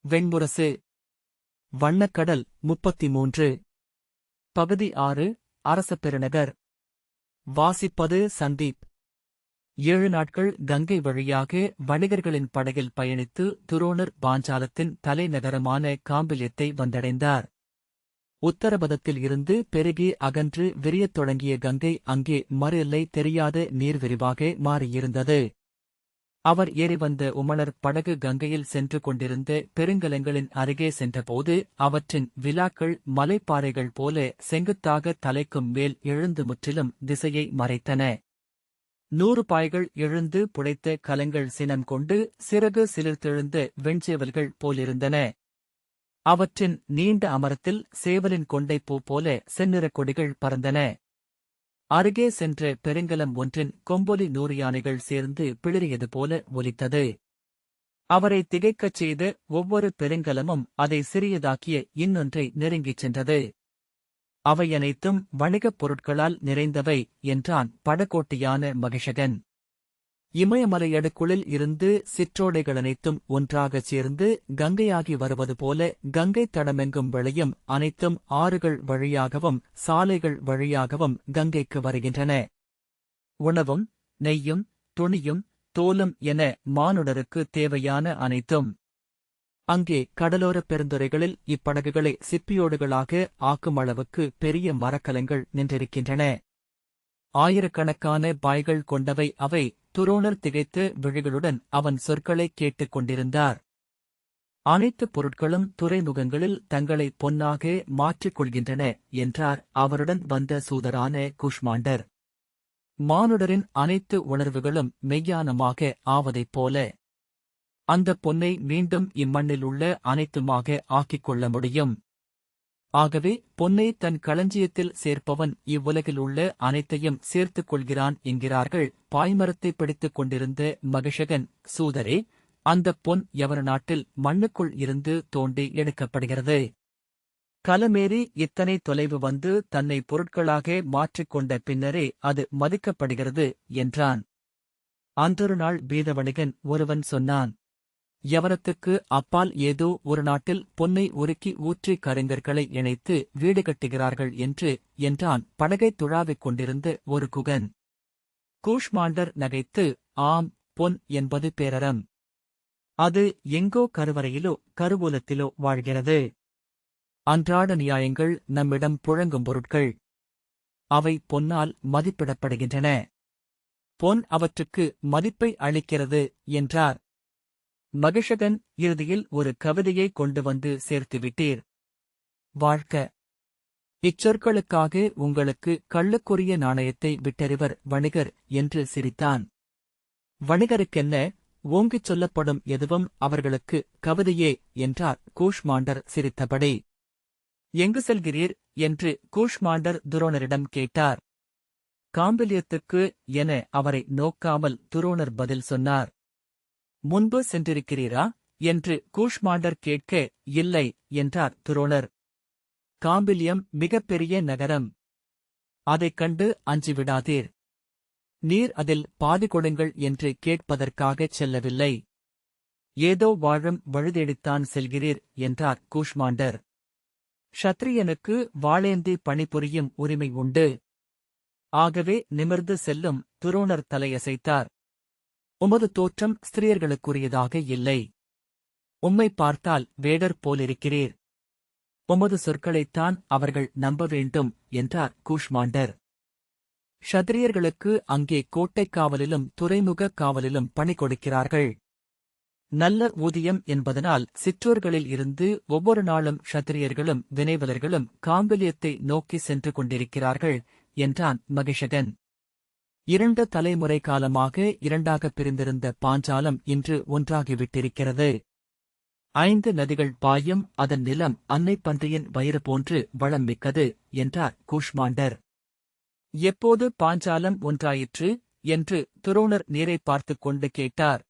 வெண்முரசு. வண்ணக்கடல் 33. பகுதி 6. அரசப்பெருநகர். வாசிப்பது சந்தீப். 7 நாட்கள் கங்கை வழியாக வணிகர்களின் படகில் பயணித்து துரோணர் பாஞ்சாலத்தின் தலைநகரமான காம்பில்யத்தை வந்தடைந்தார். உத்தரபதத்தில் இருந்து பெருகி அகன்று விரியத் தொடங்கிய கங்கை அங்கே மறு எல்லை தெரியாத நீர்விரிவாக மாறியிருந்தது. அவர் ஏறி வந்த உமணர் படகு கங்கையில் சென்று கொண்டிருந்த பெருங்கலங்களின் அருகே சென்றபோது அவற்றின் விலாக்கள் மலைப்பாறைகள் போல செங்குத்தாக தலைக்கும் மேல் எழுந்து முற்றிலும் திசையை மறைத்தன. 100 பாய்கள் எழுந்து புடைத்த கலங்கள் சினம் கொண்டு சிறகு சிலிர்த்தெழுந்த வெண்சேவல்கள் போலிருந்தன. அவற்றின் நீண்ட அமரத்தில் சேவலின் கொண்டைப்பூ போல செந்நிறக் கொடிகள் பறந்தன. அருகே சென்ற பெருங்கலம் ஒன்றின் கொம்பொலி 100 யானைகள் சேர்ந்து பிளிறியது போல ஒலித்தது. அவரை திகைக்கச் செய்த ஒவ்வொரு பெருங்கலமும் அதை சிறியதாக்கிய இன்னொன்றை நெருங்கிச் சென்றது. அவையனைத்தும் வணிகப் பொருட்களால் நிறைந்தவை என்றான் படகோட்டியான மகிஷகன். இமயமலையடுக்குளில் இருந்து சிற்றோடைகளனைத்தும் ஒன்றாகச் சேர்ந்து கங்கையாகி வருவது போல கங்கை தடமெங்கும் விளையும் அனைத்தும் ஆறுகள் வழியாகவும் சாலைகள் வழியாகவும் கங்கைக்கு வருகின்றன. உணவும் நெய்யும் துணியும் தோலும் என மானுடருக்கு தேவையான அனைத்தும். அங்கே கடலோரப் பெருந்துறைகளில் இப்படகுகளை சிப்பியோடுகளாக ஆக்கும் அளவுக்கு பெரிய மரக்கலங்கள் நின்றிருக்கின்றன. ஆயிரக்கணக்கான பாய்கள் கொண்டவை அவை. துரோணர் திகைத்த விழிகளுடன் அவன் சொற்களைக் கேட்டுக் கொண்டிருந்தார். அனைத்து பொருட்களும் துறைமுகங்களில் தங்களை பொன்னாக மாற்றிக் கொள்கின்றன என்றார் அவருடன் வந்த சூதரான குஷ்மாண்டர். மானுடரின் அனைத்து உணர்வுகளும் மெய்யானமாக ஆவதைப் போல அந்தப் பொன்னை மீண்டும் இம்மண்ணில் உள்ள அனைத்துமாக ஆக்கிக் கொள்ள முடியும். ஆகவே பொன்னை தன் களஞ்சியத்தில் சேர்ப்பவன் இவ்வுலகில் உள்ள அனைத்தையும் சேர்த்துக் கொள்கிறான் என்கிறார்கள். பாய்மரத்தை பிடித்துக் கொண்டிருந்த மகிஷகன், சூதரே, அந்தப் பொன் எவர் நாட்டில் மண்ணுக்குள் இருந்து தோண்டி எடுக்கப்படுகிறது? கலமேறி இத்தனை தொலைவு வந்து தன்னை பொருட்களாக மாற்றிக்கொண்ட பின்னரே அது மதிக்கப்படுகிறது என்றான். அன்றொரு நாள் பீதவணிகன் ஒருவன் சொன்னான், யவனத்துக்கு அப்பால் ஏதோ ஒரு நாட்டில் பொன்னை உருக்கி ஊற்றி கருங்கற்களை இணைத்து வீடு கட்டுகிறார்கள் என்றான் படகைத் துழாவிக் கொண்டிருந்த ஒரு குகன். கூஷ்மாண்டர் நகைத்து, ஆம், பொன் என்பது பேரறம். அது எங்கோ கருவறையிலோ கருவூலத்திலோ வாழ்கிறது. அன்றாட நியாயங்கள் நம்மிடம் புழங்கும் பொருட்கள். அவை பொன்னால் மதிப்பிடப்படுகின்றன. பொன் அவற்றுக்கு மதிப்பை அளிக்கிறது என்றார். மகிஷகன், இறுதியில் ஒரு கவிதையை கொண்டு வந்து சேர்த்துவிட்டீர். வாழ்க! இச்சொற்களுக்காக உங்களுக்கு கள்ளுக்குரிய நாணயத்தை விட்டறிவர் வணிகர் என்று சிரித்தான். வணிகருக்கென்ன, ஓங்கிச் சொல்லப்படும் எதுவும் அவர்களுக்கு கவிதையே என்றார் கூஷ்மாண்டர் சிரித்தபடி. எங்கு செல்கிறீர் என்று கூஷ்மாண்டர் துரோணரிடம் கேட்டார். காம்பில்யத்துக்கு என அவரை நோக்காமல் துரோணர் பதில் சொன்னார். முன்பு சென்றிருக்கிறீரா என்று கூஷ்மாண்டர் கேட்க, இல்லை என்றார் துரோணர். காம்பில்யம் மிகப்பெரிய நகரம். அதைக் கண்டு அஞ்சிவிடாதீர். நீர் அதில் பாதி கொடுங்கள் என்று கேட்பதற்காகச் செல்லவில்லை. ஏதோ வாழும் வழுதேடித்தான் செல்கிறீர் என்றார் கூஷ்மாண்டர். க்ஷத்ரியனுக்கு வாளேந்தி பணிபுரியும் உரிமை உண்டு. ஆகவே நிமிர்ந்து செல்லும். துரோணர் தலையசைத்தார். உமது தோற்றம் ஸ்திரியர்களுக்குரியதாக இல்லை. உம்மை பார்த்தால் வேடர் போலிருக்கிறீர். உமது சொற்களைத்தான் அவர்கள் நம்ப வேண்டும் என்றார் கூஷ்மாண்டர். க்ஷத்ரியர்களுக்கு அங்கே கோட்டைக் காவலிலும் துறைமுகக் காவலிலும் பணி கொடுக்கிறார்கள். நல்ல ஊதியம் என்பதனால் சிற்றூர்களில் இருந்து ஒவ்வொரு நாளும் க்ஷத்ரியர்களும் வினைவலர்களும் காம்பில்யத்தை நோக்கி சென்று கொண்டிருக்கிறார்கள் என்றான் மகிஷகன். 2 தலைமுறை காலமாக இரண்டாகப் பிரிந்திருந்த பாஞ்சாலம் இன்று ஒன்றாகிவிட்டிருக்கிறது. 5 நதிகள் பாயும் அதன் நிலம் அன்னைப் பன்றியின் வயிறு போன்று வளம் மிக்கது என்றார் கூஷ்மாண்டர். எப்போது பாஞ்சாலம் ஒன்றாயிற்று என்று துரோணர் நீரைப் பார்த்துக் கொண்டு கேட்டார்.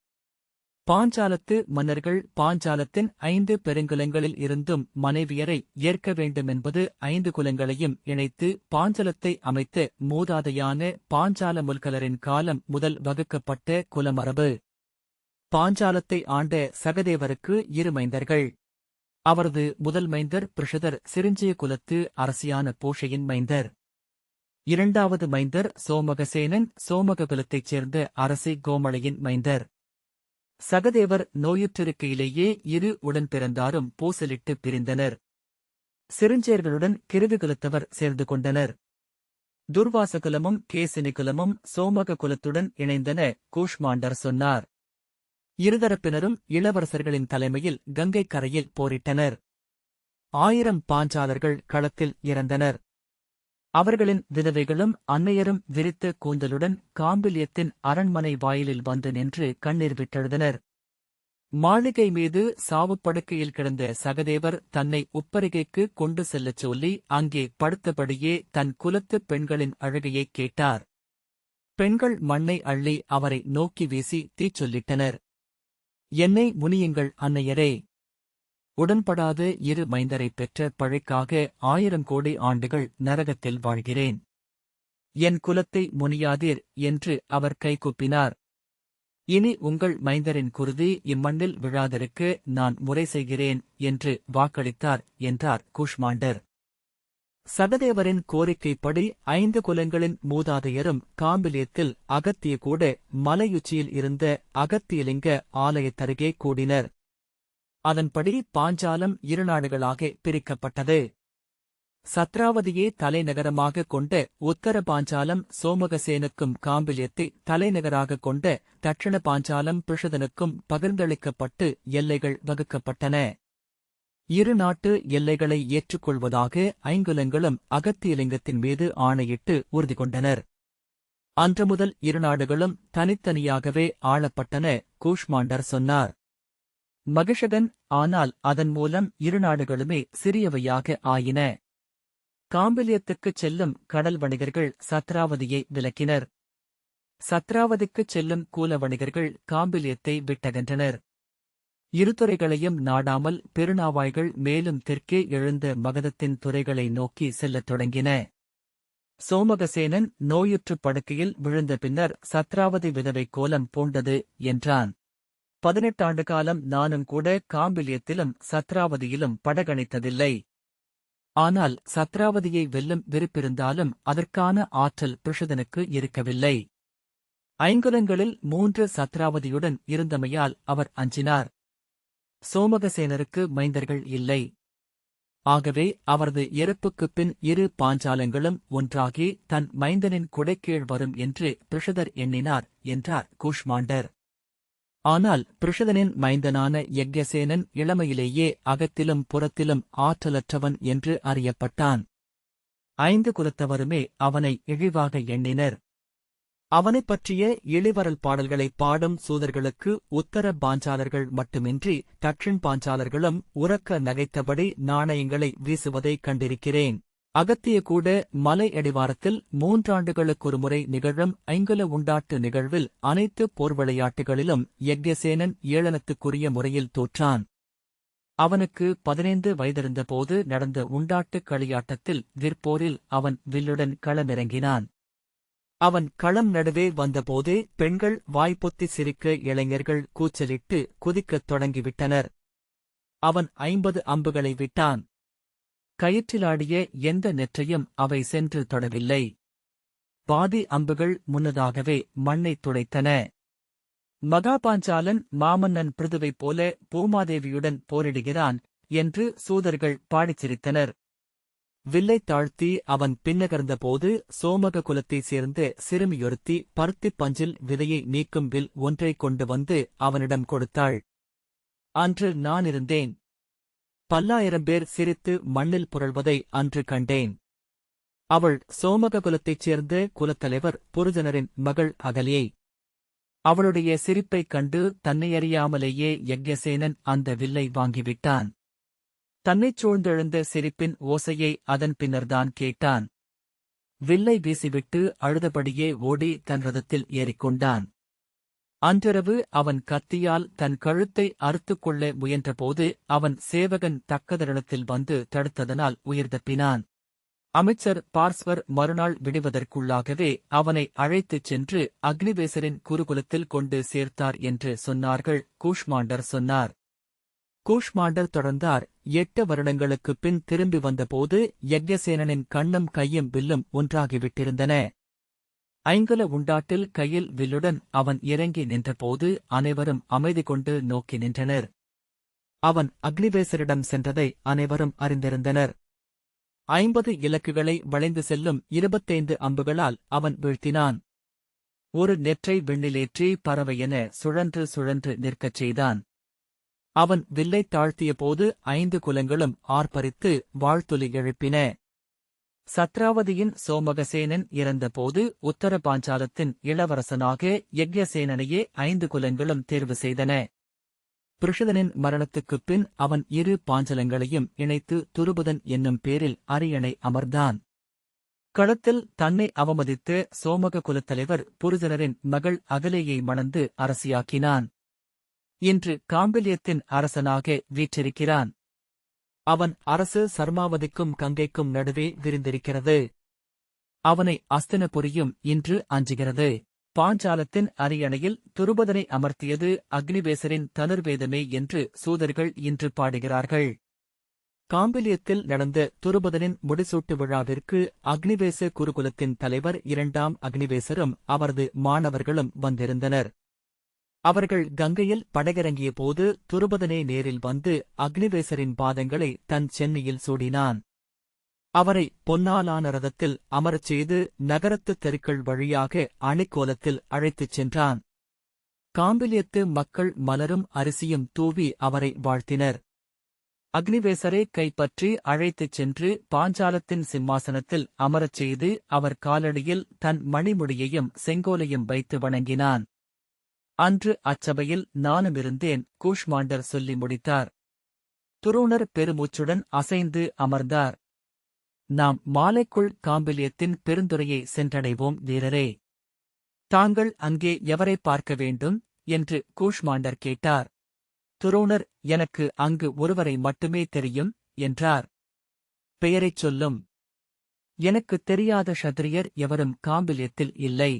பாஞ்சாலத்து மன்னர்கள் பாஞ்சாலத்தின் 5 பெருங்குலங்களில் இருந்தும் மனைவியரை ஏற்க வேண்டுமென்பது 5 குலங்களையும் இணைத்து பாஞ்சாலத்தை அமைத்த மூதாதையான பாஞ்சால முல்கலரின் காலம் முதல் வகுக்கப்பட்ட குலமரபு. பாஞ்சாலத்தை ஆண்ட சகதேவருக்கு 2 மைந்தர்கள். அவரது முதல் மைந்தர் பிருஷதர் சிரிஞ்சய குலத்து அரசியான பூஷையின் மைந்தர். இரண்டாவது மைந்தர் சோமகசேனன் சோமக குலத்தைச் சேர்ந்த அரசி கோமளையின் மைந்தர். சகதேவர் நோயுற்றிருக்கையிலேயே இரு உடன் பிறந்தாரும் பூசலிட்டு பிரிந்தனர். சிரிஞ்சேர்களுடன் கிருவிகுலத்தவர் சேர்ந்து கொண்டனர். துர்வாசகுலமும் கேசினிகுலமும் சோமக குலத்துடன் இணைந்தன. கூஷ்மாண்டர் சொன்னார். இருதரப்பினரும் இளவரசர்களின் தலைமையில் கங்கை கரையில் போரிட்டனர். 1000 பாஞ்சாலர்கள் களத்தில் இறந்தனர். அவர்களின் விதவைகளும் அன்னையரும் விரித்த கூந்தலுடன் காம்பிலியத்தின் அரண்மனை வாயிலில் வந்து நின்று கண்ணீர் விட்டெழுதனர். மாளிகை மீது சாவுப்படுக்கையில் கிடந்த சகதேவர் தன்னை உப்பரிகைக்கு கொண்டு செல்லச் சொல்லி அங்கே படுத்தபடியே தன் குலத்துப் பெண்களின் அழுகையைக் கேட்டார். பெண்கள் மண்ணை அள்ளி அவரை நோக்கி வீசி தீச்சொல்லிட்டனர். என்னை முனியுங்கள் அன்னையரே. உடன்படாத இரு மைந்தரைப் பெற்ற பழைக்காக 1000 கோடி ஆண்டுகள் நரகத்தில் வாழ்கிறேன். என் குலத்தை முனியாதீர் என்று அவர் கைகூப்பினார். இனி உங்கள் மைந்தரின் குருதி இம்மண்ணில் விழாதிருக்க நான் முறை செய்கிறேன் என்று வாக்களித்தார் என்றார் கூஷ்மாண்டர். சகதேவரின் கோரிக்கைப்படி 5 குலங்களின் மூதாதையரும் காம்பிலியத்தில் அகத்திய கூட மலையுச்சியில் இருந்த அகத்தியலிங்க ஆலயத்தருகே கூடினர். அதன்படி பாஞ்சாலம் 2 நாடுகளாக பிரிக்கப்பட்டது. சத்ராவதியே தலைநகரமாகக் கொண்ட உத்தர பாஞ்சாலம் சோமகசேனுக்கும் காம்பிலியத்தை தலைநகராகக் கொண்ட தட்சிண பாஞ்சாலம் பிருஷதனுக்கும் பகிர்ந்தளிக்கப்பட்டு எல்லைகள் வகுக்கப்பட்டன. 2 நாட்டு எல்லைகளை ஏற்றுக்கொள்வதாக 5 குலங்களும் அகத்தியலிங்கத்தின் மீது ஆணையிட்டு உறுதி கொண்டனர். அன்று முதல் 2 நாடுகளும் தனித்தனியாகவே ஆளப்பட்டன. கூஷ்மாண்டர் சொன்னார். மகிஷகன் ஆனால் அதன் மூலம் 2 நாடுகளுமே சிறியவையாக ஆயின. காம்பிலியத்துக்குச் செல்லும் கடல் வணிகர்கள் சத்ராவதியை விலக்கினர். சத்ராவதிக்குச் செல்லும் கூல வணிகர்கள் காம்பிலியத்தை விட்டகன்றனர். இருதுறைகளையும் நாடாமல் பெருநாவாய்கள் மேலும் தெற்கே எழுந்த மகதத்தின் துறைகளை நோக்கி செல்லத் தொடங்கின. சோமகசேனன் நோயுற்றுப் படுக்கையில் விழுந்த பின்னர் சத்ராவதி விதவை கோலம் பூண்டது என்றான். 18 ஆண்டு காலம் நானும் கூட காம்பிலியத்திலும் சத்ராவதியிலும் படகணித்ததில்லை. ஆனால் சத்ராவதியை வெல்லும் விருப்பிருந்தாலும் அதற்கான ஆற்றல் பிருஷதனுக்கு இருக்கவில்லை. 5 குலங்களில் 3 சத்ராவதியுடன் இருந்தமையால் அவர் அஞ்சினார். சோமகசேனருக்கு மைந்தர்கள் இல்லை. ஆகவே அவரது இறப்புக்குப் பின் 2 பாஞ்சாலங்களும் ஒன்றாகி தன் மைந்தனின் குடைக்கீழ் வரும் என்று பிருஷதர் எண்ணினார் என்றார் கூஷ்மாண்டர். ஆனால் பிருஷதனின் மைந்தனான யக்ஞசேனன் இளமையிலேயே அகத்திலும் புறத்திலும் ஆற்றலற்றவன் என்று அறியப்பட்டான். 5 குலத்தவருமே அவனை இழிவாக எண்ணினர். அவனைப் பற்றிய இளிவரல் பாடல்களை பாடும் சூதர்களுக்கு உத்தர பாஞ்சாலர்கள் மட்டுமின்றி தட்சிண் பாஞ்சாலர்களும் உரக்க நகைத்தபடி நாணயங்களை வீசுவதைக் கண்டிருக்கிறேன். அகத்திய கூட மலை அடிவாரத்தில் 3 ஆண்டுகளுக்கொருமுறை நிகழும் 5 குல உண்டாட்டு நிகழ்வில் அனைத்து போர் விளையாட்டுகளிலும் யக்ஞசேனன் ஏளனத்துக்குரிய முறையில் தோற்றான். அவனுக்கு 15 வயதிருந்தபோது நடந்த உண்டாட்டுக் களியாட்டத்தில் விற்போரில் அவன் வில்லுடன் களமிறங்கினான். அவன் களம் நடுவே வந்தபோதே பெண்கள் வாய்ப்பொத்தி சிரிக்க இளைஞர்கள் கூச்சலிட்டு குதிக்கத் தொடங்கிவிட்டனர். அவன் 50 அம்புகளை விட்டான். கயிற்றிலாடிய எந்த நெற்றையும் அவை சென்று தொடவில்லை. பாதி அம்புகள் முன்னதாகவே மண்ணைத் துடைத்தன. மகாபாஞ்சாலன் மாமன்னன் பிருதுவைப் போல பூமாதேவியுடன் போரிடுகிறான் என்று சூதர்கள் பாடிச் சிரித்தனர். வில்லைத் தாழ்த்தி அவன் பின்னகர்ந்தபோது சோமக குலத்தைச் சேர்ந்த சிறுமியொருத்தி பருத்திப் பஞ்சில் விதையை நீக்கும் வில் ஒன்றைக் கொண்டு வந்து அவனிடம் கொடுத்தாள். அன்று நான் இருந்தேன். 10,000 பேர் சிரித்து மண்ணில் புரள்வதை அன்று கண்டேன். அவள் சோமக குலத்தைச் சேர்ந்த குலத்தலைவர் புருஜனரின் மகள் அகலியை. அவளுடைய சிரிப்பைக் கண்டு தன்னையறியாமலேயே யக்ஞசேனன் அந்த வில்லை வாங்கிவிட்டான். தன்னைச் சூழ்ந்தெழுந்த சிரிப்பின் ஓசையை அதன் பின்னர்தான் கேட்டான். வில்லை வீசிவிட்டு அழுதபடியே ஓடி தன் ரதத்தில் ஏறிக்கொண்டான். அன்றிரவு அவன் கத்தியால் தன் கழுத்தை அறுத்துக் கொள்ள முயன்றபோது அவன் சேவகன் தக்கதருணத்தில் வந்து தடுத்ததனால் உயிர் தப்பினான். அமைச்சர் பார்ஸ்வர் மறுநாள் விடுவதற்குள்ளாகவே அவனை அழைத்துச் சென்று அக்னிவேசரின் குருகுலத்தில் கொண்டு சேர்த்தார் என்று சொன்னார்கள். கூஷ்மாண்டர் சொன்னார். கூஷ்மாண்டர் தொடர்ந்தார். 8 வருடங்களுக்குப் பின் திரும்பி வந்தபோது யக்ஞசேனனின் கண்ணும் கையும் வில்லும் ஒன்றாகிவிட்டிருந்தன. ஐங்குல உண்டாட்டில் கையில் வில்லுடன் அவன் இறங்கி நின்றபோது அனைவரும் அமைதி கொண்டு நோக்கி நின்றனர். அவன் அக்னிவேசரிடம் சென்றதை அனைவரும் அறிந்திருந்தனர். 50 இலக்குகளை வளைந்து செல்லும் 25 அம்புகளால் அவன் வீழ்த்தினான். ஒரு நெற்றை விண்ணிலேற்றி பறவையென சுழன்று சுழன்று நிற்கச் செய்தான். அவன் வில்லைத் தாழ்த்தியபோது 5 குலங்களும் ஆர்ப்பரித்து வாழ்த்துலி எழுப்பின. சத்ராவதியின் சோமகசேனன் இறந்தபோது உத்தர பாஞ்சாலத்தின் இளவரசனாக யக்ஞசேனனையே 5 குலங்களும் தேர்வு செய்தன. பிருஷதனின் மரணத்துக்குப் பின் அவன் 2 பாஞ்சலங்களையும் இணைத்து துருபதன் என்னும் பேரில் அரியணை அமர்ந்தான். களத்தில் தன்னை அவமதித்த சோமக குலத்தலைவர் புருஜனரின் மகள் அகலேயை மணந்து அரசியாக்கினான். இன்று காம்பிலியத்தின் அரசனாக வீற்றிருக்கிறான். அவன் அரசு சர்மாவதிக்கும் கங்கைக்கும் நடுவே விரிந்திருக்கிறது. அவனை அஸ்தினபுரியும் இன்று அஞ்சுகிறது. பாஞ்சாலத்தின் அரியணையில் துருபதனை அமர்த்தியது அக்னிவேசரின் தனுர்வேதமே என்று சூதர்கள் இன்று பாடுகிறார்கள். காம்பிலியத்தில் நடந்த துருபதனின் முடிசூட்டு விழாவிற்கு அக்னிவேச குருகுலத்தின் தலைவர் 2ஆம் அக்னிவேசரும் அவரது மாணவர்களும் வந்திருந்தனர். அவர்கள் கங்கையில் படகிறங்கிய போது துருபதனே நேரில் வந்து அக்னிவேசரின் பாதங்களை தன் சென்னியில் சூடினான். அவரை பொன்னாலான ரதத்தில் அமரச் செய்து நகரத்து தெருக்கள் வழியாக அணிக்கோலத்தில் அழைத்துச் சென்றான். காம்பிலியத்து மக்கள் மலரும் அரிசியும் தூவி அவரை வாழ்த்தினர். அக்னிவேசரை கைப்பற்றி அழைத்துச் சென்று பாஞ்சாலத்தின் சிம்மாசனத்தில் அமரச் செய்து அவர் காலடியில் தன் மணிமுடியையும் செங்கோலையும் வைத்து வணங்கினான். அன்று அச்சபையில் நானுமிருந்தேன், கூஷ்மாண்டர் சொல்லி முடித்தார். துரோணர் பெருமூச்சுடன் அசைந்து அமர்ந்தார். நாம் மாலைக்குள் காம்பிலியத்தின் பெருந்துறையை சென்றடைவோம் வீரரே. தாங்கள் அங்கே எவரை பார்க்க வேண்டும் என்று கூஷ்மாண்டர் கேட்டார். துரோணர், எனக்கு அங்கு ஒருவரை மட்டுமே தெரியும் என்றார். பெயரைச் சொல்லும். எனக்குத் தெரியாத க்ஷத்திரியர் எவரும் காம்பிலியத்தில் இல்லை.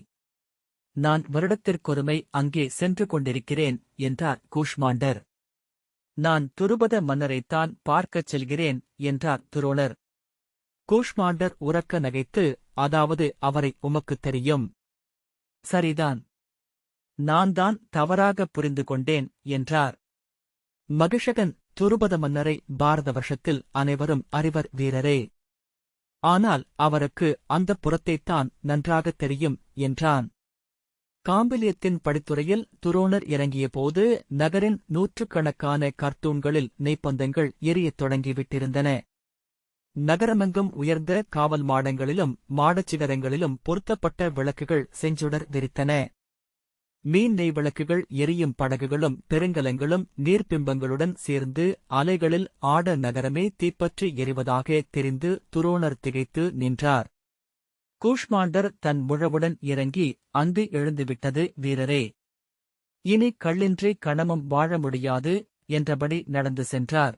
நான் வருடத்திற்கொருமை அங்கே சென்று கொண்டிருக்கிறேன் என்றார் கூஷ்மாண்டர். நான் துருபத மன்னரைத்தான் பார்க்கச் செல்கிறேன் என்றார் துரோணர். கூஷ்மாண்டர் உரக்க நகைத்து, அதாவது அவரை உமக்குத் தெரியும். சரிதான். நான் தான் தவறாகப் புரிந்து கொண்டேன் என்றார். மகிஷகன் துருபத மன்னரை பாரத வருஷத்தில் அனைவரும் அறிவர் வீரரே. ஆனால் அவருக்கு அந்தப் புறத்தைத்தான் நன்றாகத் தெரியும் என்றான். காம்பிலியத்தின் படித்துறையில் துரோணர் இறங்கியபோது நகரின் 100கணக்கான கர்த்தூன்களில் நெய்ப்பந்தங்கள் எரியத் தொடங்கிவிட்டிருந்தன. நகரமெங்கும் உயர்ந்த காவல் மாடங்களிலும் மாடச்சிகரங்களிலும் பொருத்தப்பட்ட விளக்குகள் செஞ்சுடர் விரித்தன. மீன் நெய் விளக்குகள் எரியும் படகுகளும் பெருங்கலங்களும் நீர்ப்பிம்பங்களுடன் சேர்ந்து அலைகளில் ஆட நகரமே தீப்பற்றி எரிவதாக தெரிந்து துரோணர் திகைத்து நின்றார். கூஷ்மாண்டர் தன் முழவுடன் இறங்கி, அந்து எழுந்துவிட்டது வீரரே. இனி கள்ளின்றி கணமும் வாழ முடியாது என்றபடி நடந்து சென்றார்.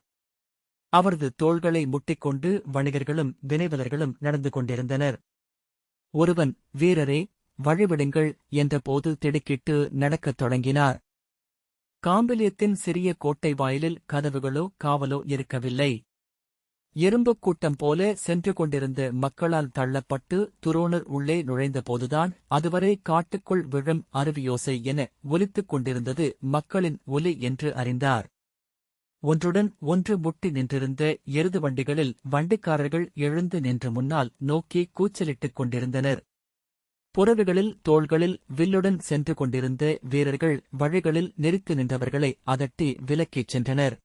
அவரது தோள்களை முட்டிக்கொண்டு வணிகர்களும் வினைவலர்களும் நடந்து கொண்டிருந்தனர். ஒருவன், வீரரே, வழிவிடுங்கள் என்றபோது திடுக்கிட்டு நடக்கத் தொடங்கினார். காம்பிலியத்தின் சிறிய கோட்டை வாயிலில் கதவுகளோ காவலோ இருக்கவில்லை. எறும்புக் கூட்டம் போல சென்று கொண்டிருந்த மக்களால் தள்ளப்பட்டு துரோணர் உள்ளே நுழைந்தபோதுதான் அதுவரை காட்டுக்குள் விழும் அருவியோசை என ஒலித்துக் கொண்டிருந்தது மக்களின் ஒலி என்று அறிந்தார். ஒன்றுடன் ஒன்று முட்டி நின்றிருந்த எருது வண்டிகளில் வண்டிக்காரர்கள் எழுந்து நின்று முன்னால் நோக்கி கூச்சலிட்டுக் கொண்டிருந்தனர். புறவிகளில் தோள்களில் வில்லுடன் சென்று கொண்டிருந்த வீரர்கள் வழிகளில் நெரித்து நின்றவர்களை அதட்டி விலக்கிச் சென்றனர்.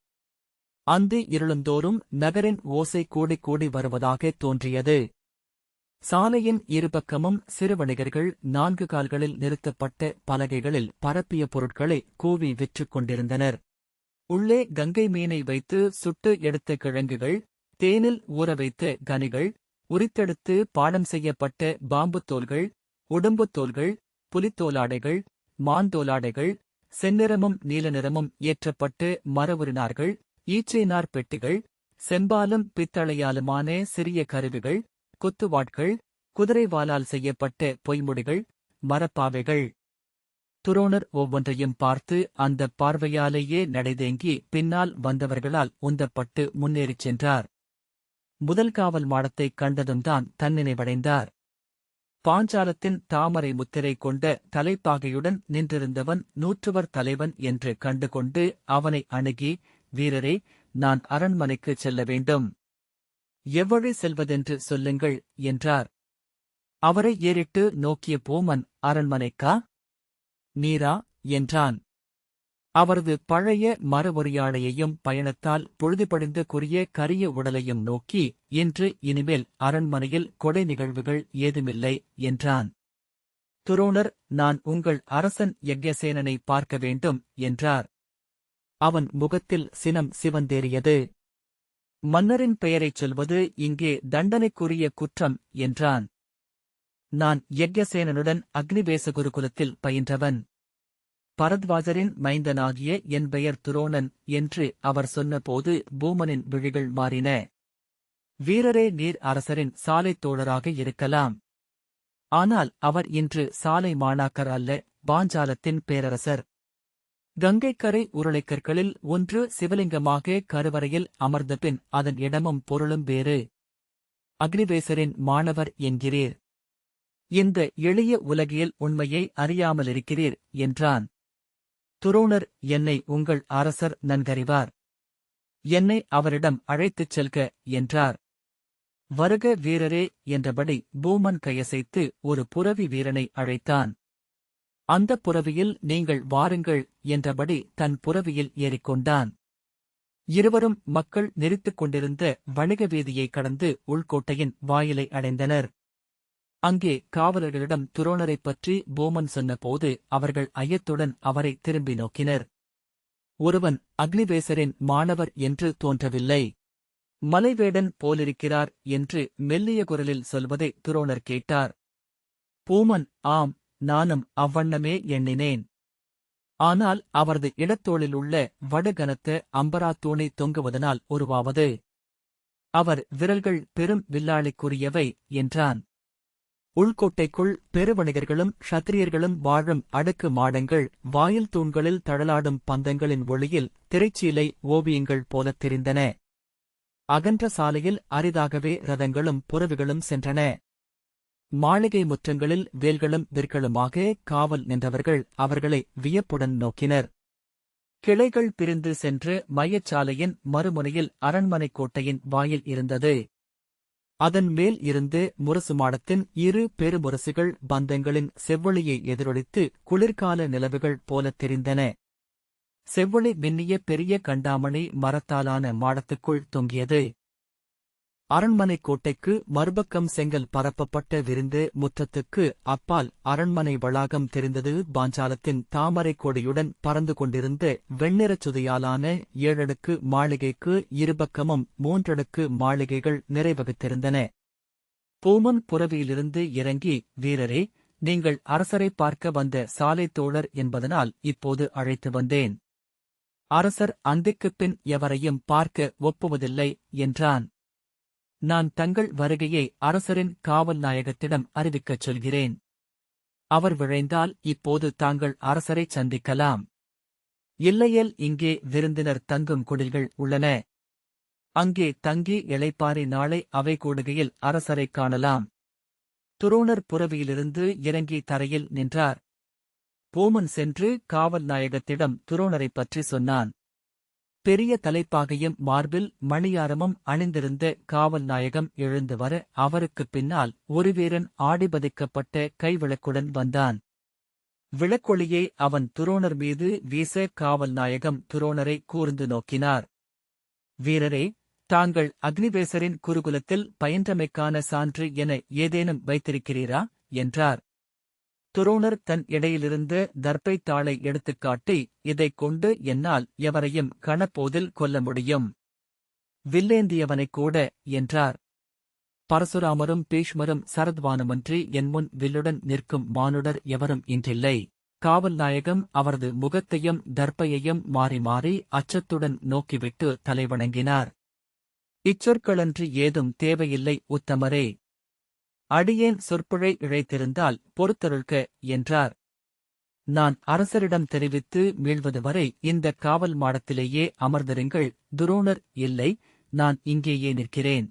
அந்து இருளுந்தோறும் நகரின் ஓசை கூடிக் கூடி வருவதாக தோன்றியது. சாலையின் இருபக்கமும் சிறு வணிகர்கள் 4 கால்களில் நிறுத்தப்பட்ட பலகைகளில் பரப்பிய பொருட்களை கூவி விற்றுக் கொண்டிருந்தனர். உள்ளே கங்கை மீனை வைத்து சுட்டு எடுத்த கிழங்குகள், தேனில் ஊற வைத்த கனிகள், உரித்தெடுத்து பாடம் செய்யப்பட்ட பாம்புத் தோல்கள், உடம்புத் தோல்கள், புலித்தோலாடைகள், மாந்தோலாடைகள், செந்நிறமும் நீல நிறமும் ஏற்றப்பட்டு மரவுரினார்கள், ஈச்சைநார் பெட்டிகள், செம்பாலும் பித்தளையாலுமான சிறிய கருவிகள், குத்துவாட்கள், குதிரைவாலால் செய்யப்பட்ட பொய்முடிகள், மரப்பாவைகள். துரோணர் ஒவ்வொன்றையும் பார்த்து அந்த பார்வையாலேயே நடைதேங்கி பின்னால் வந்தவர்களால் உந்தப்பட்டு முன்னேறிச் சென்றார். முதல் காவல் மாடத்தைக் கண்டதும்தான் தன்னினைவடைந்தார். பாஞ்சாலத்தின் தாமரை முத்திரை கொண்ட தலைப்பாகையுடன் நின்றிருந்தவன் நூற்றுவர் தலைவன் என்று கண்டுகொண்டு அவனை அணுகி, வீரரே, நான் அரண்மனைக்குச் செல்ல வேண்டும். எவ்வழி செல்வதென்று சொல்லுங்கள் என்றார். அவரை ஏறிட்டு நோக்கிய பூமன், அரண்மனைக்கா? நீரா என்றான். அவரது பழைய மரவொரியாடையையும் பயணத்தால் பொழுதுபடிந்த குறிய கரிய உடலையும் நோக்கி, இனிமேல் அரண்மனையில் கொடை நிகழ்வுகள் ஏதுமில்லை என்றான். துரோணர், நான் உங்கள் அரசன் யக்ஞசேனனை பார்க்க வேண்டும் என்றார். அவன் முகத்தில் சினம் சிவந்தேறியது. மன்னரின் பெயரைச் சொல்வது இங்கே தண்டனைக்குரிய குற்றம் என்றான். நான் யக்ஞசேனனுடன் அக்னிவேச குருகுலத்தில் பயின்றவன். பரத்வாஜரின் மைந்தனாகிய என் பெயர் துரோணன் என்று அவர் சொன்னபோது பூமனின் விழிகள் மாறின. வீரரே, நீர் அரசரின் சாலைத் தோழராக இருக்கலாம். ஆனால் அவர் இன்று சாலை மாணாக்கர் அல்ல, பாஞ்சாலத்தின் பேரரசர். கங்கைக்கரை உருளைக்கற்களில் ஒன்று சிவலிங்கமாக கருவறையில் அமர்ந்தபின் அதன் இடமும் பொருளும் வேறு. அக்னிவேசரின் மாணவர் என்கிறீர். இந்த எளிய உலகியல் உண்மையை அறியாமலிருக்கிறீர் என்றான். துரோணர், என்னை உங்கள் அரசர் நன்கறிவார். என்னை அவரிடம் அழைத்துச் செல்க என்றார். வருக வீரரே என்றபடி பூமன் கையசைத்து ஒரு புரவி வீரனை அழைத்தான். அந்த புரவியில் நீங்கள் வாருங்கள் என்றபடி தன் புரவியில் ஏறிக்கொண்டான். இருவரும் மக்கள் நெரித்துக் கொண்டிருந்த வணிக வீதியை கடந்து உள்கோட்டையின் வாயிலை அடைந்தனர். அங்கே காவலர்களிடம் துரோணரைப் பற்றி பூமன் சொன்னபோது அவர்கள் ஐயத்துடன் அவரை திரும்பி நோக்கினர். ஒருவன் அக்னிவேசரின் மாணவர் என்று தோன்றவில்லை. மலைவேடன் போலிருக்கிறார் என்று மெல்லிய குரலில் சொல்வதை துரோணர் கேட்டார். பூமன், ஆம், நானும் அவ்வண்ணமே எண்ணினேன். ஆனால் அவரது இடத்தோளிலுள்ள வடுகனத்த அம்பராத்தூணை தொங்குவதனால் உருவாவது. அவர் விரல்கள் பெரும் வில்லாளிக்குரியவை என்றான். உள்கோட்டைக்குள் பெருவணிகர்களும் க்ஷத்திரியர்களும் வாழும் அடுக்கு மாடங்கள் வாயில் தூண்களில் தழலாடும் பந்தங்களின் ஒளியில் திரைச்சீலை ஓவியங்கள் போலத் தெரிந்தன. அகன்ற சாலையில் அரிதாகவே ரதங்களும் புரவிகளும் சென்றன. மாளிகை முற்றங்களில் வேல்களும் விற்களுமாக காவல் நின்றவர்கள் அவர்களை வியப்புடன் நோக்கினர். கிளைகள் பிரிந்து சென்று மையச்சாலையின் மறுமுனையில் அரண்மனைக் கோட்டையின் வாயில் இருந்தது. அதன் மேல் இருந்து முரசு மாடத்தின் இரு பெருமுரசுகள் பந்தங்களின் செவ்வொளியை எதிரொலித்து குளிர்கால நிலவுகள் போலத் தெரிந்தன. செவ்வொளி மின்னிய பெரிய கண்டாமணி மரத்தாலான மாடத்துக்குள் தொங்கியது. அரண்மனைக் கோட்டைக்கு மறுபக்கம் செங்கல் பரப்பப்பட்ட விரிந்து முற்றத்துக்கு அப்பால் அரண்மனை வளாகம் தெரிந்தது. பாஞ்சாலத்தின் தாமரைக் கொடியுடன் பறந்து கொண்டிருந்த வெண்ணிறச் சுதையாலான 7 அடுக்கு மாளிகைக்கு இருபக்கமும் 3 அடுக்கு மாளிகைகள் நிறைவகுத்திருந்தன. பூமன் புரவியிலிருந்து இறங்கி, வீரரே, நீங்கள் அரசரை பார்க்க வந்த சாலைத் தோழர் என்பதனால் இப்போது அழைத்து வந்தேன். அரசர் அந்திக்குப் பின் எவரையும் பார்க்க ஒப்புவதில்லை என்றான். நான் தங்கள் வருகையை அரசரின் காவல் நாயகத்திடம் அறிவிக்கச் சொல்கிறேன். அவர் விழைந்தால் இப்போது தாங்கள் அரசரைச் சந்திக்கலாம். இல்லையேல் இங்கே விருந்தினர் தங்கும் குடில்கள் உள்ளன. அங்கே தங்கி இளைப்பாரி நாளை அவை கூடுகையில் அரசரைக் காணலாம். துரோணர் புரவியிலிருந்து இறங்கி தரையில் நின்றார். பூமன் சென்று காவல் நாயகத்திடம் துரோணரைப் பற்றி சொன்னான். பெரிய தலைப்பாகையும் மார்பில் மணியாரமும் அணிந்திருந்த காவல் நாயகம் எழுந்து வர அவருக்குப் பின்னால் ஒரு வீரன் ஆடிபதிக்கப்பட்ட கைவிளக்குடன் வந்தான். விளக்கொளியை அவன் துரோணர் மீது வீச காவல் நாயகம் துரோணரை கூர்ந்து நோக்கினார். வீரரே, தாங்கள் அக்னிவேசரின் குருகுலத்தில் பயின்றமைக்கான சான்று என ஏதேனும் வைத்திருக்கிறீரா என்றார். துரோணர் தன் இடையிலிருந்து தர்ப்பைத் தாளை எடுத்துக்காட்டி, இதைக் கொண்டு என்னால் எவரையும் கணப்போதில் கொல்ல முடியும். வில்லேந்தியவனைக் கூட என்றார். பரசுராமரும் பீஷ்மரும் சரத்வானுமன்றி என் முன் வில்லுடன் நிற்கும் மானுடர் எவரும் இன்றில்லை. காவல் நாயகம் அவரது முகத்தையும் தர்ப்பையையும் மாறி மாறி அச்சத்துடன் நோக்கிவிட்டு தலைவணங்கினார். இச்சொற்களன்றி ஏதும் தேவையில்லை உத்தமரே. அடியேன் சொற்பிழை இழைத்திருந்தால் பொறுத்தருள்க என்றார். நான் அரசரிடம் தெரிவித்து மீள்வது வரை இந்த காவல் மாடத்திலேயே அமர்ந்திருங்கள். துரோணர், இல்லை, நான் இங்கேயே நிற்கிறேன்.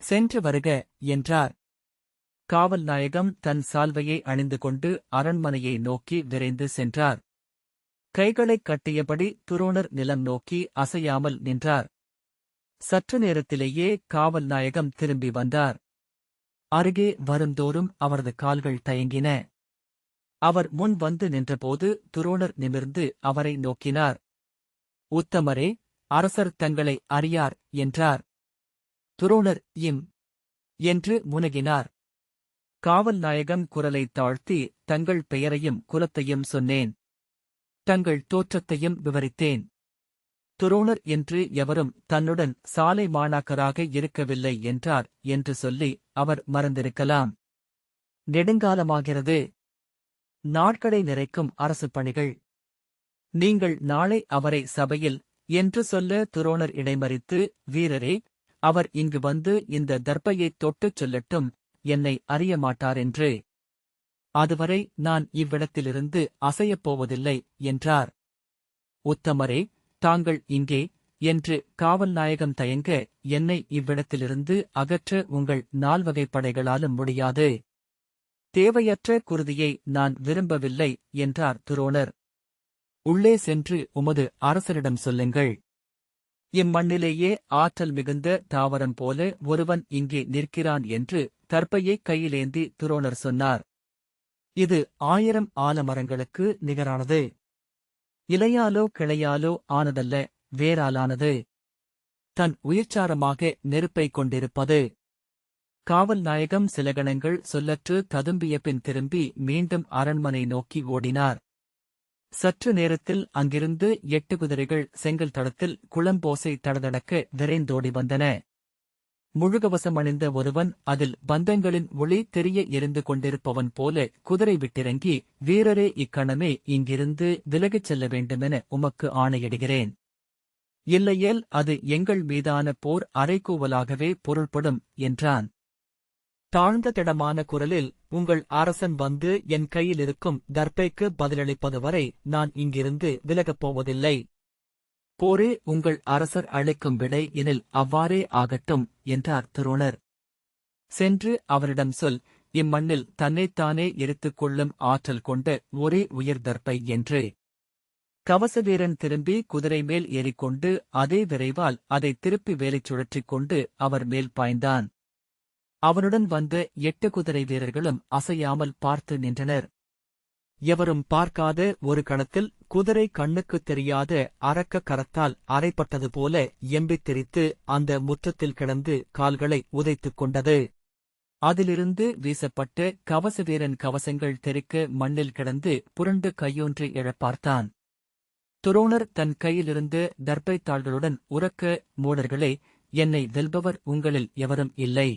சென்று வருக என்றார். காவல் நாயகம் தன் சால்வையை அணிந்து கொண்டு அரண்மனையை நோக்கி விரைந்து சென்றார். கைகளைக் கட்டியபடி துரோணர் நிலம் நோக்கி அசையாமல் நின்றார். சற்று நேரத்திலேயே காவல் நாயகம் திரும்பி வந்தார். அருகே வருந்தோறும் அவரது கால்கள் தயங்கின. அவர் முன் வந்து நின்றபோது துரோணர் நிமிர்ந்து அவரை நோக்கினார். உத்தமரே, அரசர் தங்களை அறியார் என்றார். துரோணர் இம் என்று முனகினார். காவல் நாயகம் குரலை தாழ்த்தி, தங்கள் பெயரையும் குலத்தையும் சொன்னேன். தங்கள் தோற்றத்தையும் விவரித்தேன். துரோணர் என்று எவரும் தன்னுடன் சாலை மாணாக்கராக இருக்கவில்லை என்றார் என்று சொல்லி அவர் மறந்திருக்கலாம். நெடுங்காலமாகிறது. நாட்களை நிறைக்கும் அரசு பணிகள். நீங்கள் நாளை அவரை சபையில் என்று சொல்ல துரோணர் இடைமறித்து, வீரரே, அவர் இங்கு வந்து இந்த தர்பையைத் தொட்டுச் சொல்லட்டும், என்னை அறிய மாட்டாரென்று. அதுவரை நான் இவ்விடத்திலிருந்து அசையப் போவதில்லை என்றார். உத்தமரே, தாங்கள் இங்கே என்று காவல் நாயகம் தயங்க, என்னை இவ்விடத்திலிருந்து அகற்ற உங்கள் 4 வகைப் படைகளாலும் முடியாது. தேவையற்ற குருதியை நான் விரும்பவில்லை என்றார் துரோணர். உள்ளே சென்று உமது அரசரிடம் சொல்லுங்கள். இம்மண்ணிலேயே ஆற்றல் மிகுந்த தாவரம் போல ஒருவன் இங்கே நிற்கிறான் என்று தர்பையை கையிலேந்தி துரோணர் சொன்னார். இது 1000 ஆலமரங்களுக்கு நிகரானது. இலையாலோ கிளையாலோ ஆனதல்ல, வேராலானது. தன் உயிர்ச்சாரமாக நெருப்பைக் கொண்டிருப்பது. காவல் நாயகம் சில கணங்கள் சொல்லற்று ததும்பிய பின் திரும்பி மீண்டும் அரண்மனை நோக்கி ஓடினார். சற்று நேரத்தில் அங்கிருந்து 8 குதிரைகள் செங்கல் தடத்தில் குளம்போசை தடதடக்க விரைந்தோடி வந்தன. முழுகவசம் அணிந்த ஒருவன் அதில் பந்தங்களின் ஒளி தெரிய எரிந்து கொண்டிருப்பவன் போல குதிரை விட்டிறங்கி, வீரரே, இக்கணமே இங்கிருந்து விலகிச் செல்ல வேண்டுமென உமக்கு ஆணையிடுகிறேன். இல்லையேல் அது எங்கள் மீதான போர் அறைகூவலாகவே பொருள்படும் என்றான். தாழ்ந்த திடமான குரலில், உங்கள் அரசன் வந்து என் கையிலிருக்கும் தர்பைக்கு பதிலளிப்பது வரை நான் இங்கிருந்து விலகப் போவதில்லை. போரே உங்கள் அரசர் அளிக்கும் விடை எனில் அவ்வாறே ஆகட்டும் என்றார் துரோணர். சென்று அவரிடம் சொல், இம்மண்ணில் தன்னைத்தானே எரித்துக் கொள்ளும் ஆற்றல் கொண்ட ஒரே உயிர் தர்பை என்று. கவசவீரன் திரும்பி குதிரை மேல் ஏறிக்கொண்டு அதே விரைவால் அதை திருப்பி வேலைச் சுழற்றிக் கொண்டு அவர் மேல் பாய்ந்தான். அவனுடன் வந்த 8 குதிரை வீரர்களும் அசையாமல் பார்த்து நின்றனர். எவரும் பார்க்காத ஒரு கணத்தில் குதிரை கண்ணுக்குத் தெரியாத அரக்க கரத்தால் அரைப்பட்டது போல எம்பித் திரித்து அந்த முற்றத்தில் கிடந்து கால்களை உதைத்துக் கொண்டது. அதிலிருந்து வீசப்பட்ட கவசவீரன் கவசங்கள் தெறிக்க மண்ணில் கிடந்து புரண்டு கையொன்றி எழப் பார்த்தான். துரோணர் தன் கையிலிருந்த தர்பைத் தாள்களுடன் உரக்க, மூடர்களே, என்னை வெல்பவர் உங்களில் எவரும் இல்லை.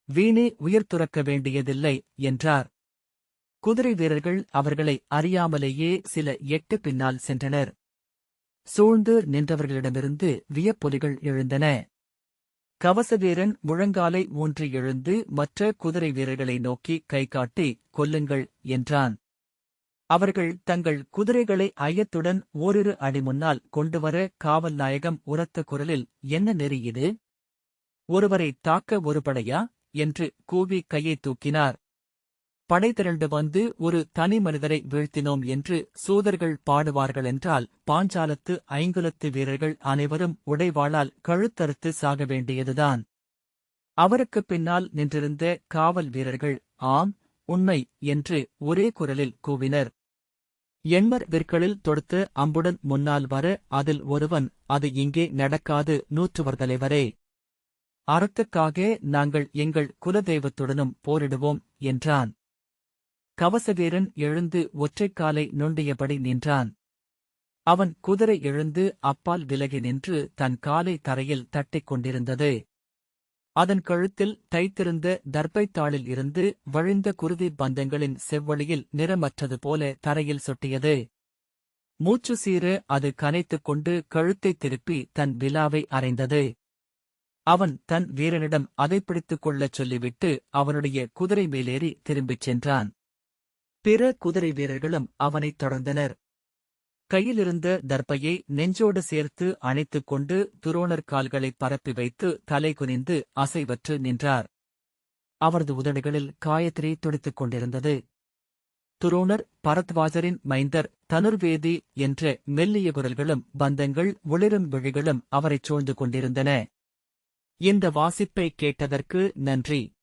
வீணே உயிர் துறக்க வேண்டியதில்லை என்றார். குதிரை வீரர்கள் அவர்களை அறியாமலேயே சில 8 பின்னால் சென்றனர். சூழ்ந்து நின்றவர்களிடமிருந்து வியப்பொலிகள் எழுந்தன. கவசவீரன் முழங்காலை ஊன்றி எழுந்து மற்ற குதிரை வீரர்களை நோக்கி கைகாட்டி, கொல்லுங்கள் என்றான். அவர்கள் தங்கள் குதிரைகளை ஐயத்துடன் ஓரிரு அடி முன்னால் கொண்டுவர காவல் நாயகம் உரத்த குரலில், என்ன நெறி இது? ஒருவரை தாக்க ஒரு படையா என்று கூவி கையை தூக்கினார். படை திரண்டு வந்து ஒரு தனி மனிதரை வீழ்த்தினோம் என்று சூதர்கள் பாடுவார்களென்றால் பாஞ்சாலத்து 5 வீரர்கள் அனைவரும் உடைவாளால் கழுத்தறுத்து சாக வேண்டியதுதான். அவருக்குப் பின்னால் நின்றிருந்த காவல் வீரர்கள், ஆம், உண்மை என்று ஒரே குரலில் கூவினர். எண்மர் விற்களில் தொடுத்து அம்புடன் முன்னால் வர அதில் ஒருவன், அது இங்கே நடக்காது நூற்றுவர் தலைவரே. அறத்துக்காக நாங்கள் எங்கள் குலதெய்வத்துடனும் போரிடுவோம் என்றான். கவசவீரன் எழுந்து ஒற்றைக்காலை நொண்டியபடி நின்றான். அவன் குதிரை எழுந்து அப்பால் விலகி நின்று தன் காலை தரையில் தட்டிக் கொண்டிருந்தது. அதன் கழுத்தில் தைத்திருந்த தர்பைத்தாளில் இருந்து வழிந்த குருதி பந்தங்களின் செவ்வழியில் நிறமற்றது போல தரையில் சொட்டியது. மூச்சு சீர அது கனைத்துக் கொண்டு கழுத்தைத் திருப்பி தன் விலாவை அறைந்தது. அவன் தன் வீரனிடம் அதை பிடித்துக் கொள்ளச் சொல்லிவிட்டு அவனுடைய குதிரை மேலேறி திரும்பிச் சென்றான். பிற குதிரை வீரர்களும் அவனைத் தொடர்ந்தனர். கையிலிருந்த தர்பையை நெஞ்சோடு சேர்த்து அணைத்துக் கொண்டு துரோணர் கால்களைப் பரப்பி வைத்து தலை குனிந்து அசைவற்று நின்றார். அவரது உதடுகளில் காயத்ரி துடித்துக் கொண்டிருந்தது. துரோணர், பரத்வாஜரின் மைந்தர், தனுர்வேதி என்ற மெல்லிய குரல்களும் பந்தங்கள் ஒளிரும் விழிகளும் அவரைச் சூழ்ந்து கொண்டிருந்தன. இந்த வாசிப்பை கேட்டதற்கு நன்றி.